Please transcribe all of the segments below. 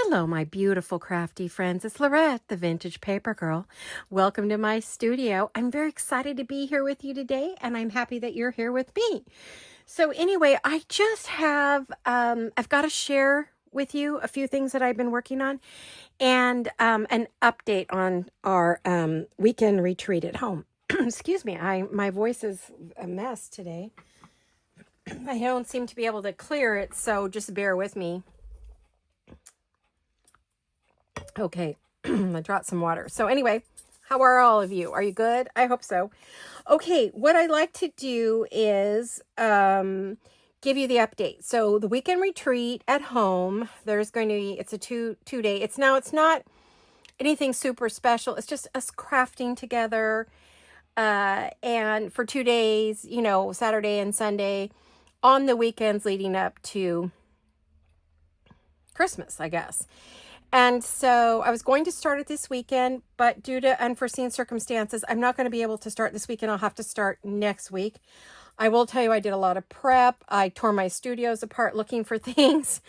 Hello, my beautiful crafty friends. It's Laurette, the Vintage Paper Girl. Welcome to my studio. I'm very excited to be here with you today, and I'm happy that you're here with me. So anyway, I just have, I've got to share with you a few things that I've been working on and an update on our weekend retreat at home. Excuse me, my voice is a mess today. I don't seem to be able to clear it, so just bear with me. Okay, I dropped some water. So anyway, how are all of you? Are you good? I hope so. Okay, what I like to do is give you the update. So the weekend retreat at home, there's going to be, it's a two-day. It's not anything super special. It's just us crafting together. And for 2 days, you know, Saturday and Sunday, on the weekends leading up to Christmas, I guess. And so I was going to start it this weekend, but due to unforeseen circumstances, I'm not going to be able to start this weekend. I'll have to start next week. I will tell you, I did a lot of prep. I tore my studios apart looking for things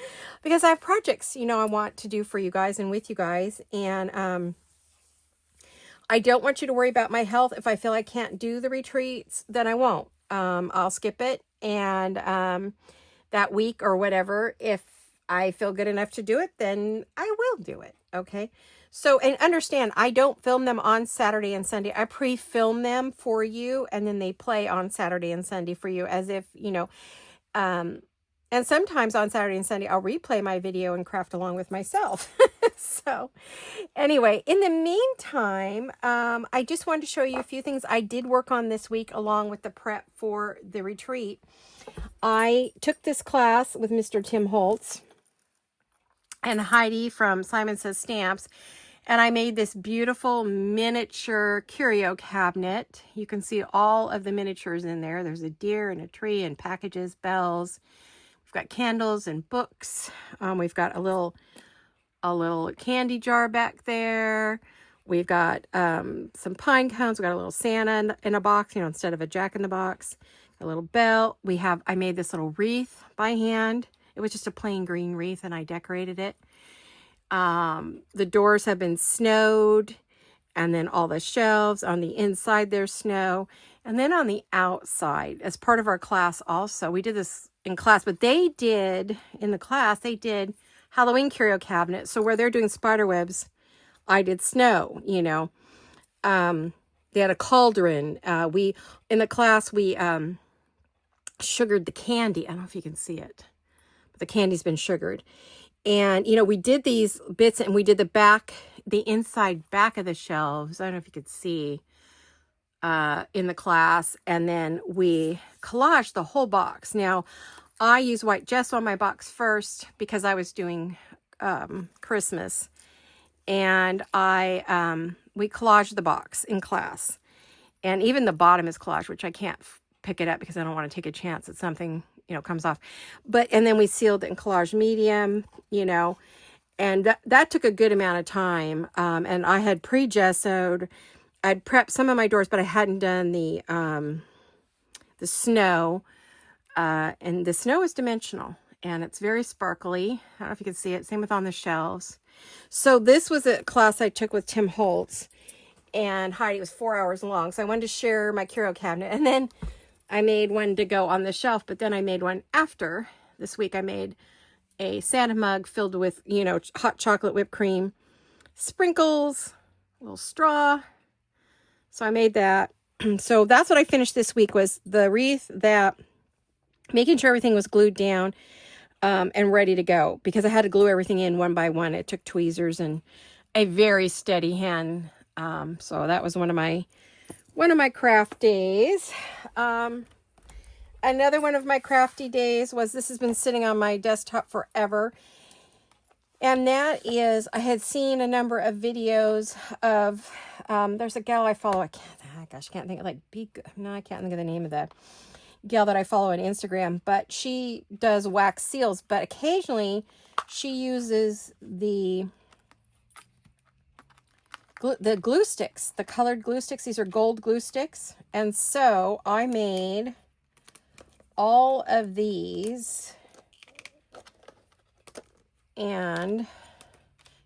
because I have projects, you know, I want to do for you guys and with you guys. And I don't want you to worry about my health. If I feel I can't do the retreats, then I won't. I'll skip it. And that week or whatever, if I feel good enough to do it, then I will do it. Okay. So, and understand, I don't film them on Saturday and Sunday. I pre-film them for you, and then they play on Saturday and Sunday for you as if, you know, and sometimes on Saturday and Sunday, I'll replay my video and craft along with myself. So anyway, in the meantime, I just wanted to show you a few things I did work on this week along with the prep for the retreat. I took this class with Mr. Tim Holtz and Heidi from Simon Says Stamps, and I made this beautiful miniature curio cabinet. You can see all of the miniatures in there. There's a deer and a tree and packages, bells. We've got candles and books. We've got a little candy jar back there. We've got some pine cones. We've got a little Santa in a box, you know, instead of a Jack in the Box. A little belt. I made this little wreath by hand. It was just a plain green wreath, and I decorated it. The doors have been snowed, and then all the shelves on the inside, there's snow. And then on the outside, as part of our class also, we did this in class, but they did Halloween curio cabinet. So where they're doing spider webs, I did snow, you know. They had a cauldron. In the class, we sugared the candy. I don't know if you can see it. The candy's been sugared. And, you know, we did these bits, and we did the inside back of the shelves. I don't know if you could see in the class. And then we collaged the whole box. Now, I use white gesso on my box first because I was doing Christmas. And we collaged the box in class. And even the bottom is collaged, which I can't pick it up because I don't want to take a chance that something, you know, comes off. And then we sealed it in collage medium, you know, and that took a good amount of time. And I had pre-gessoed, I'd prepped some of my doors, but I hadn't done the snow, and the snow is dimensional and it's very sparkly. I don't know if you can see it. Same with on the shelves. So this was a class I took with Tim Holtz, and Heidi. It was 4 hours long. So I wanted to share my curio cabinet, and then I made one to go on the shelf, but then I made one after. This week I made a Santa mug filled with, you know, hot chocolate whipped cream, sprinkles, a little straw. So I made that. So that's what I finished this week, was the wreath, making sure everything was glued down and ready to go, because I had to glue everything in one by one. It took tweezers and a very steady hand. So that was one of my craft days. Another one of my crafty days was, this has been sitting on my desktop forever. And that is, I had seen a number of videos of, there's a gal I follow. I can't think of, I can't think of the name of the gal that I follow on Instagram, but she does wax seals, but occasionally she uses the glue sticks, the colored glue sticks. These are gold glue sticks. And so I made all of these, and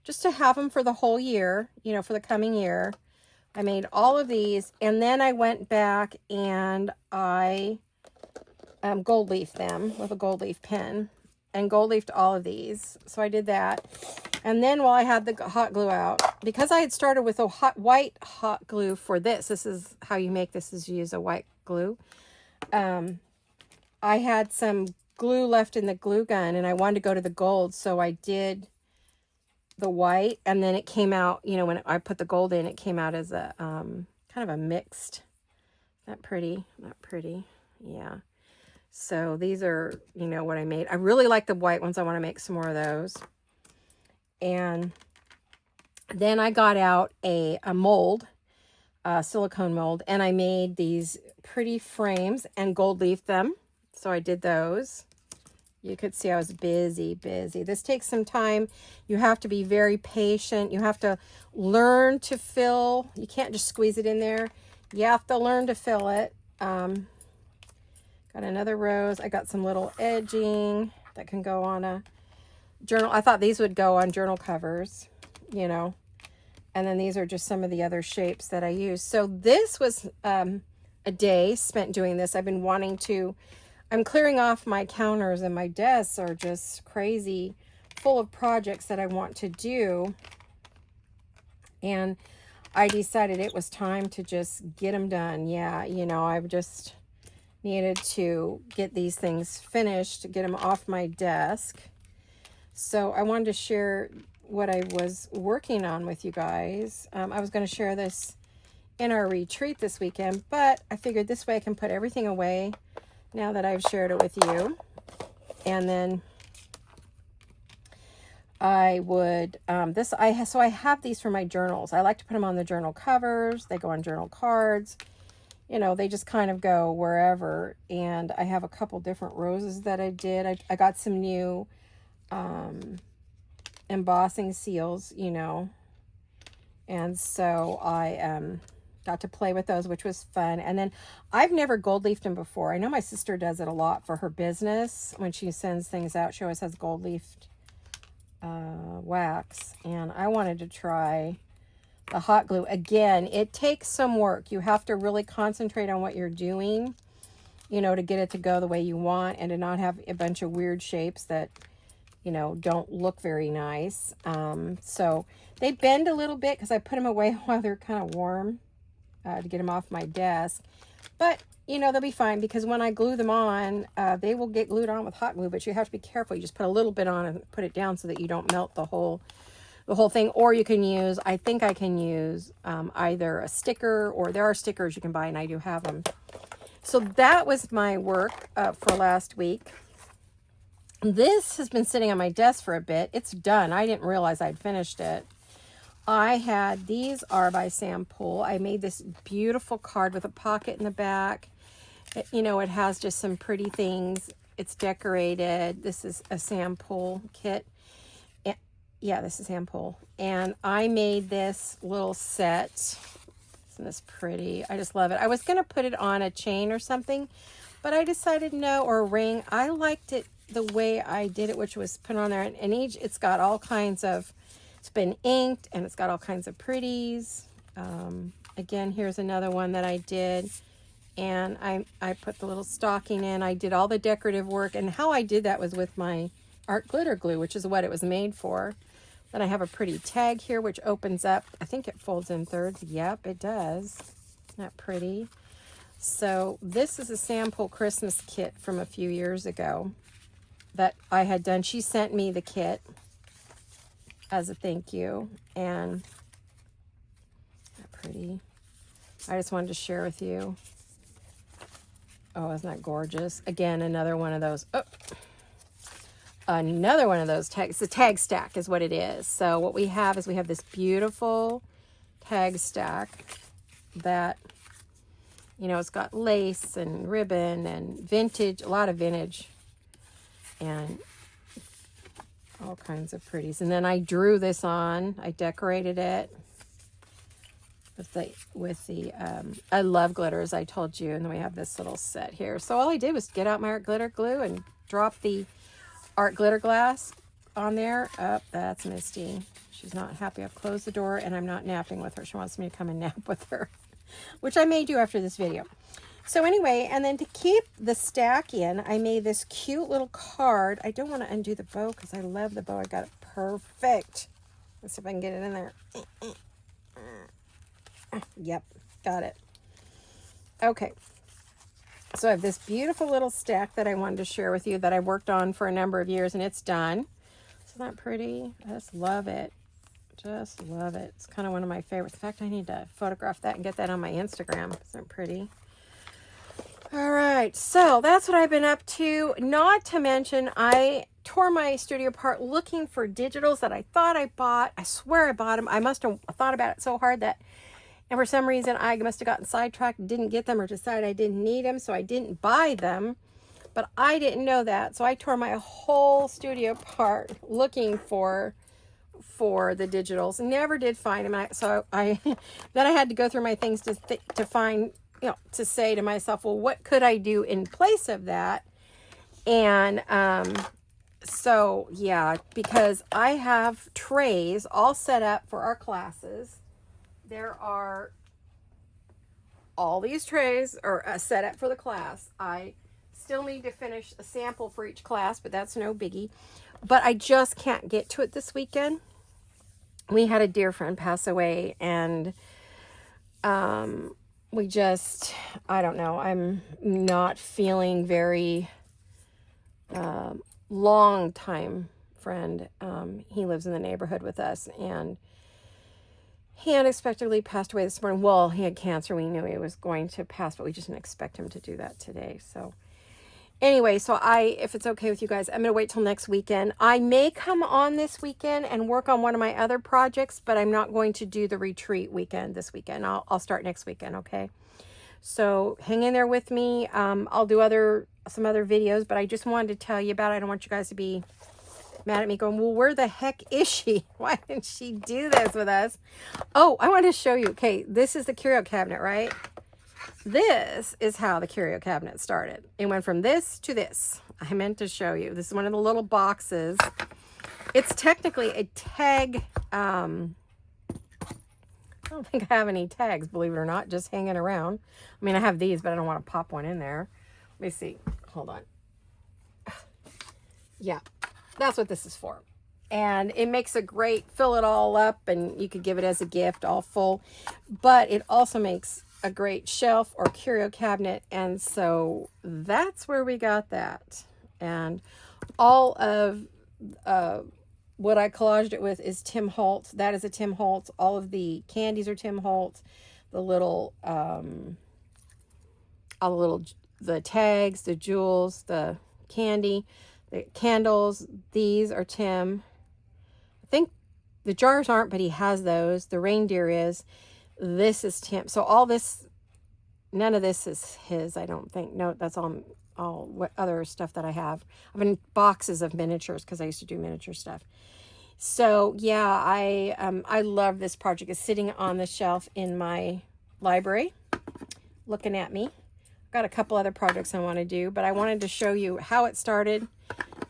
just to have them for the whole year, you know, for the coming year. I made all of these, and then I went back and I gold leafed them with a gold leaf pen and gold leafed all of these. So I did that. And then while I had the hot glue out, because I had started with a white hot glue for this, this is how you make this, is you use a white glue. I had some glue left in the glue gun and I wanted to go to the gold. So I did the white, and then it came out, you know, when I put the gold in, it came out as a kind of a mixed. Not pretty, not pretty. Yeah. So these are, you know, what I made. I really like the white ones. I want to make some more of those. And then I got out a mold, silicone mold, and I made these pretty frames and gold leafed them. So I did those. You could see I was busy. This takes some time. You have to be very patient. You have to learn to fill. You can't just squeeze it in there. You have to learn to fill it. Got another rose. I got some little edging that can go on a journal. I thought these would go on journal covers, you know. And then these are just some of the other shapes that I use. So this was a day spent doing this. I've been wanting to, I'm clearing off my counters, and my desks are just crazy full of projects that I want to do. And I decided it was time to just get them done. Yeah, you know, I've just needed to get these things finished, get them off my desk. So I wanted to share what I was working on with you guys. I was going to share this in our retreat this weekend, but I figured this way I can put everything away now that I've shared it with you. And then I would, so I have these for my journals. I like to put them on the journal covers. They go on journal cards. You know, they just kind of go wherever. And I have a couple different roses that I did. I got some new embossing seals, you know. And so I got to play with those, which was fun. And then I've never gold leafed them before. I know my sister does it a lot for her business. When she sends things out, she always has gold leafed wax. And I wanted to try the hot glue. Again, it takes some work. You have to really concentrate on what you're doing, you know, to get it to go the way you want and to not have a bunch of weird shapes that, you know, don't look very nice. So they bend a little bit because I put them away while they're kind of warm to get them off my desk. But, you know, they'll be fine because when I glue them on, they will get glued on with hot glue, but you have to be careful. You just put a little bit on and put it down so that you don't melt the whole thing. Or you can use, I think I can use either a sticker, or there are stickers you can buy, and I do have them. So that was my work for last week. This has been sitting on my desk for a bit. It's done. I didn't realize I'd finished it. These are by Sam Poole. I made this beautiful card with a pocket in the back. You know, it has just some pretty things. It's decorated. This is a Sam Poole kit. Yeah, this is Sam Poole. And I made this little set. Isn't this pretty? I just love it. I was going to put it on a chain or something, but I decided no, or a ring. I liked it the way I did it, which was put on there. And each, it's got all kinds of, it's been inked, and it's got all kinds of pretties. Again, here's another one that I did. And I put the little stocking in. I did all the decorative work. And how I did that was with my art glitter glue, which is what it was made for. Then I have a pretty tag here, which opens up. I think it folds in thirds. Yep, it does. Isn't that pretty? So this is a Sam Poole Christmas kit from a few years ago that I had done. She sent me the kit as a thank you. And isn't that pretty? I just wanted to share with you. Oh, isn't that gorgeous? Again, another one of those. Oh. Another one of those tags. The tag stack is what it is. So what we have is we have this beautiful tag stack that, you know, it's got lace and ribbon and vintage, a lot of vintage and all kinds of pretties. And then I drew this on. I decorated it with the I love glitters, I told you. And then we have this little set here. So all I did was get out my art glitter glue and drop the art glitter glass on there. Oh, that's Misty. She's not happy. I've closed the door and I'm not napping with her. She wants me to come and nap with her, which I may do after this video. So anyway, and then to keep the stack in, I made this cute little card. I don't want to undo the bow because I love the bow. I got it perfect. Let's see if I can get it in there. Yep, got it. Okay. So I have this beautiful little stack that I wanted to share with you that I worked on for a number of years, and it's done. Isn't that pretty? I just love it. Just love it. It's kind of one of my favorites. In fact, I need to photograph that and get that on my Instagram. Isn't it pretty? All right, so that's what I've been up to. Not to mention, I tore my studio apart looking for digitals that I thought I bought. I swear I bought them. I must have thought about it so hard that, and for some reason, I must have gotten sidetracked, didn't get them, or decided I didn't need them, so I didn't buy them. But I didn't know that, so I tore my whole studio apart looking for the digitals. Never did find them. So I then I had to go through my things to find, to say to myself, well, what could I do in place of that? And so yeah, because I have trays all set up for our classes. There are all these trays are set up for the class. I still need to finish a sample for each class, but that's no biggie. But I just can't get to it this weekend. We had a dear friend pass away, and we just, I don't know, I'm not feeling very long time friend. He lives in the neighborhood with us, and he unexpectedly passed away this morning. Well, he had cancer. We knew he was going to pass, but we just didn't expect him to do that today. So anyway, so if it's okay with you guys, I'm going to wait till next weekend. I may come on this weekend and work on one of my other projects, but I'm not going to do the retreat weekend this weekend. I'll start next weekend, okay? So hang in there with me. I'll do some other videos, but I just wanted to tell you about it. I don't want you guys to be mad at me going, well, where the heck is she? Why didn't she do this with us? Oh, I want to show you. Okay, this is the curio cabinet, right? This is how the curio cabinet started. It went from this to this. I meant to show you. This is one of the little boxes. It's technically a tag. I don't think I have any tags, believe it or not, just hanging around. I mean, I have these, but I don't want to pop one in there. Let me see. Hold on. Yeah, that's what this is for. And it makes a great, fill it all up, and you could give it as a gift, all full. But it also makes a great shelf or curio cabinet, and so that's where we got that. And all of what I collaged it with is Tim Holtz. That is a Tim Holtz. All of the candies are Tim Holtz. The tags, the jewels, the candy, the candles, these are Tim. I think the jars aren't, but he has those. The reindeer is. This is Tim. So all this, none of this is his, I don't think. No, that's all what other stuff that I have. I've been boxes of miniatures because I used to do miniature stuff. So yeah, I love this project. It's sitting on the shelf in my library, looking at me. I've got a couple other projects I want to do, but I wanted to show you how it started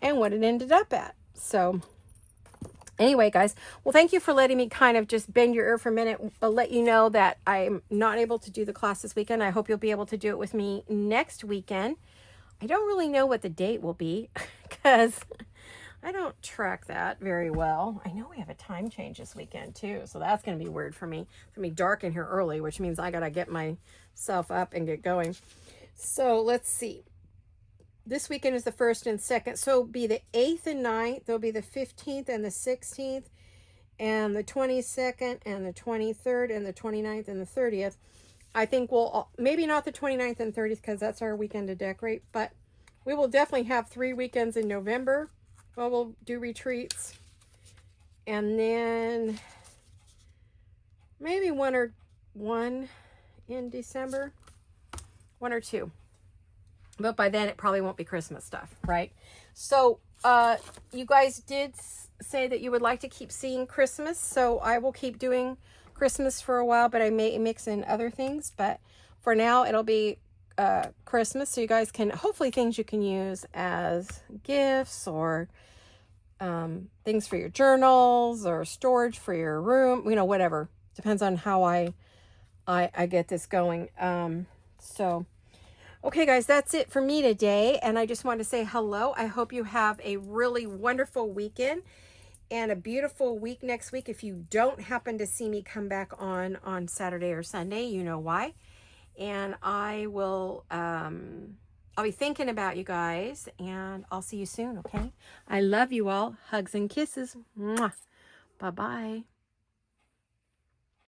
and what it ended up at. So anyway, guys, well, thank you for letting me kind of just bend your ear for a minute. I'll let you know that I'm not able to do the class this weekend. I hope you'll be able to do it with me next weekend. I don't really know what the date will be because I don't track that very well. I know we have a time change this weekend too, so that's going to be weird for me. It's going to be dark in here early, which means I got to get myself up and get going. So let's see. This weekend is the 1st and 2nd, so it'll be the 8th and 9th. There'll be the 15th and the 16th, and the 22nd and the 23rd and the 29th and the 30th. I think we'll, maybe not the 29th and 30th because that's our weekend to decorate, but we will definitely have 3 weekends in November. Well, we'll do retreats, and then maybe one in December, 1 or 2. But by then, it probably won't be Christmas stuff, right? So, you guys did say that you would like to keep seeing Christmas, so I will keep doing Christmas for a while, but I may mix in other things. But for now, it'll be Christmas, so you guys can, hopefully things you can use as gifts or things for your journals or storage for your room, you know, whatever. Depends on how I get this going. So, okay, guys, that's it for me today. And I just want to say hello. I hope you have a really wonderful weekend and a beautiful week next week. If you don't happen to see me come back on Saturday or Sunday, you know why. And I will, I'll be thinking about you guys, and I'll see you soon, okay? I love you all. Hugs and kisses. Mwah. Bye-bye.